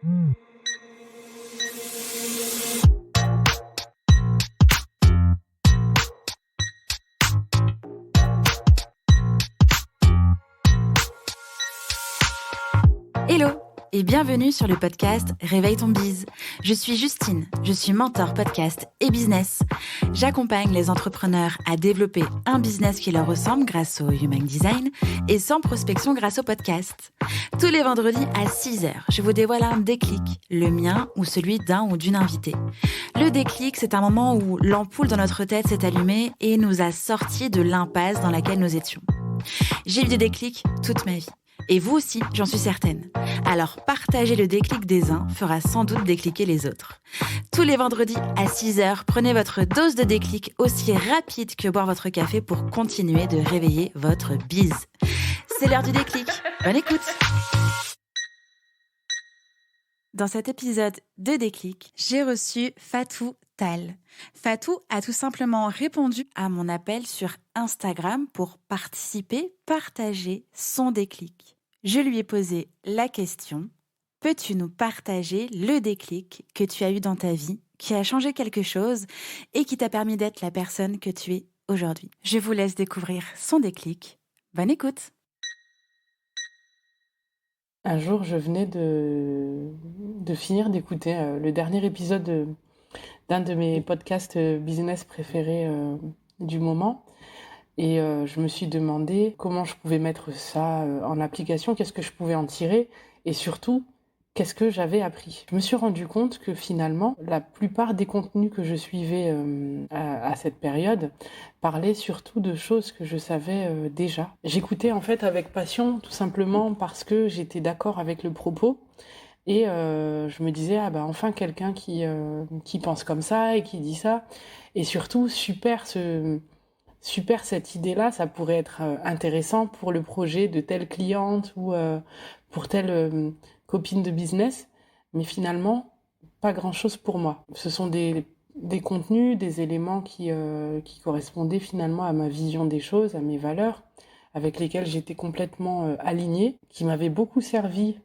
Hello et bienvenue sur le podcast Réveille ton bise. Je suis Justine, je suis mentor podcast et business. J'accompagne les entrepreneurs à développer un business qui leur ressemble grâce au Human Design et sans prospection grâce au podcast. Tous les vendredis à 6h, je vous dévoile un déclic, le mien ou celui d'un ou d'une invitée. Le déclic, c'est un moment où l'ampoule dans notre tête s'est allumée et nous a sortis de l'impasse dans laquelle nous étions. J'ai eu des déclics toute ma vie. Et vous aussi, j'en suis certaine. Alors, partager le déclic des uns fera sans doute décliquer les autres. Tous les vendredis à 6h, prenez votre dose de déclic aussi rapide que boire votre café pour continuer de réveiller votre bise. C'est l'heure du déclic. Bonne écoute! Dans cet épisode de Déclic, j'ai reçu Fatou Tal. Fatou a tout simplement répondu à mon appel sur Instagram pour participer, partager son déclic. Je lui ai posé la question: peux-tu nous partager le déclic que tu as eu dans ta vie, qui a changé quelque chose et qui t'a permis d'être la personne que tu es aujourd'hui? Je vous laisse découvrir son déclic. Bonne écoute! Un jour, je venais de finir d'écouter le dernier épisode d'un de mes podcasts business préférés du moment. Et je me suis demandé comment je pouvais mettre ça en application, qu'est-ce que je pouvais en tirer et surtout, qu'est-ce que j'avais appris. Je me suis rendu compte que finalement, la plupart des contenus que je suivais à cette période parlaient surtout de choses que je savais déjà. J'écoutais en fait avec passion, tout simplement parce que j'étais d'accord avec le propos. Et je me disais, ah bah enfin quelqu'un qui pense comme ça et qui dit ça. Et surtout, super cette idée-là, ça pourrait être intéressant pour le projet de telle cliente ou pour telle copine de business, mais finalement, pas grand-chose pour moi. Ce sont des contenus, des éléments qui correspondaient finalement à ma vision des choses, à mes valeurs, avec lesquelles j'étais complètement alignée, qui m'avaient beaucoup servi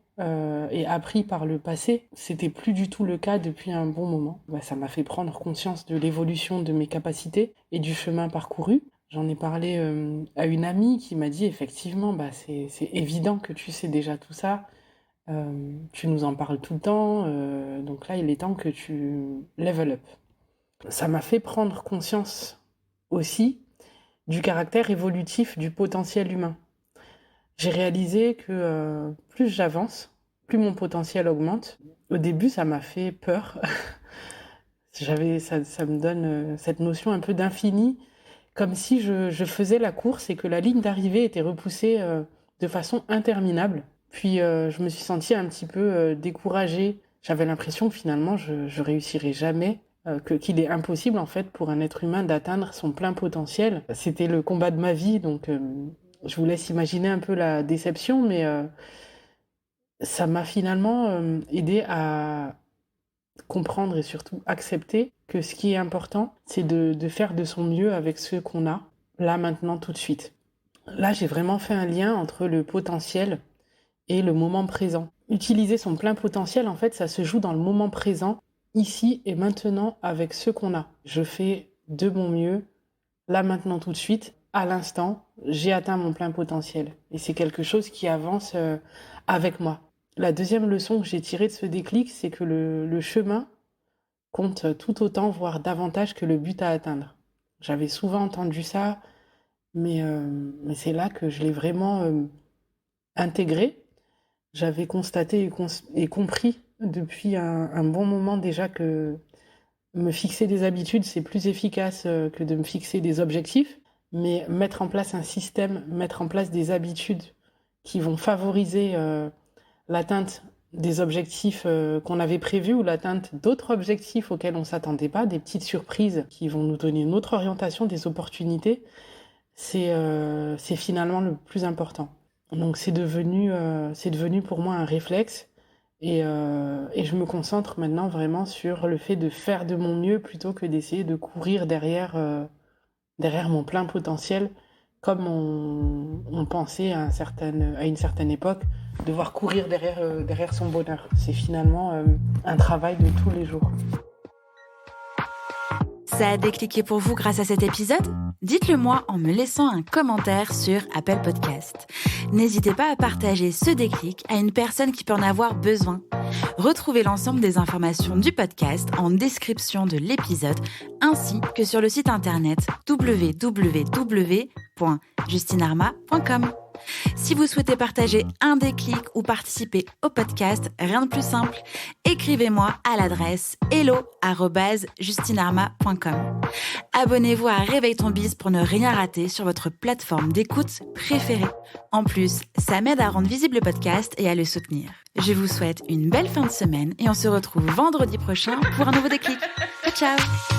et appris par le passé. C'était plus du tout le cas depuis un bon moment. Ça m'a fait prendre conscience de l'évolution de mes capacités et du chemin parcouru. J'en ai parlé à une amie qui m'a dit effectivement, c'est évident que tu sais déjà tout ça. Tu nous en parles tout le temps, donc là il est temps que tu level up. Ça m'a fait prendre conscience aussi du caractère évolutif du potentiel humain. J'ai réalisé que plus j'avance, plus mon potentiel augmente. Au début, ça m'a fait peur. Ça me donne cette notion un peu d'infini, comme si je faisais la course et que la ligne d'arrivée était repoussée de façon interminable. Puis je me suis sentie un petit peu découragée. J'avais l'impression que finalement, je réussirais jamais, qu'il est impossible en fait pour un être humain d'atteindre son plein potentiel. C'était le combat de ma vie, donc je vous laisse imaginer un peu la déception, mais ça m'a finalement aidé à comprendre et surtout accepter que ce qui est important, c'est de faire de son mieux avec ce qu'on a, là, maintenant, tout de suite. Là, j'ai vraiment fait un lien entre le potentiel et le moment présent. Utiliser son plein potentiel, en fait, ça se joue dans le moment présent, ici et maintenant, avec ce qu'on a. Je fais de mon mieux, là, maintenant, tout de suite, à l'instant, j'ai atteint mon plein potentiel. Et c'est quelque chose qui avance avec moi. La deuxième leçon que j'ai tirée de ce déclic, c'est que le chemin compte tout autant, voire davantage que le but à atteindre. J'avais souvent entendu ça, mais c'est là que je l'ai vraiment intégré. J'avais constaté et compris depuis un bon moment déjà que me fixer des habitudes, c'est plus efficace que de me fixer des objectifs. Mais mettre en place un système, mettre en place des habitudes qui vont favoriser l'atteinte des objectifs qu'on avait prévus ou l'atteinte d'autres objectifs auxquels on ne s'attendait pas, des petites surprises qui vont nous donner une autre orientation, des opportunités, c'est finalement le plus important. Donc c'est devenu pour moi un réflexe et je me concentre maintenant vraiment sur le fait de faire de mon mieux plutôt que d'essayer de courir derrière mon plein potentiel comme on pensait à une certaine époque devoir courir derrière son bonheur. C'est finalement un travail de tous les jours. Ça a décliqué pour vous grâce à cet épisode ? Dites-le moi en me laissant un commentaire sur Apple Podcast. N'hésitez pas à partager ce déclic à une personne qui peut en avoir besoin. Retrouvez l'ensemble des informations du podcast en description de l'épisode ainsi que sur le site internet www.justinarma.com. Si vous souhaitez partager un déclic ou participer au podcast, rien de plus simple, écrivez-moi à l'adresse hello@justinarma.com. Abonnez-vous à Réveille ton Biz pour ne rien rater sur votre plateforme d'écoute préférée. En plus, ça m'aide à rendre visible le podcast et à le soutenir. Je vous souhaite une belle fin de semaine et on se retrouve vendredi prochain pour un nouveau déclic. Ciao, ciao!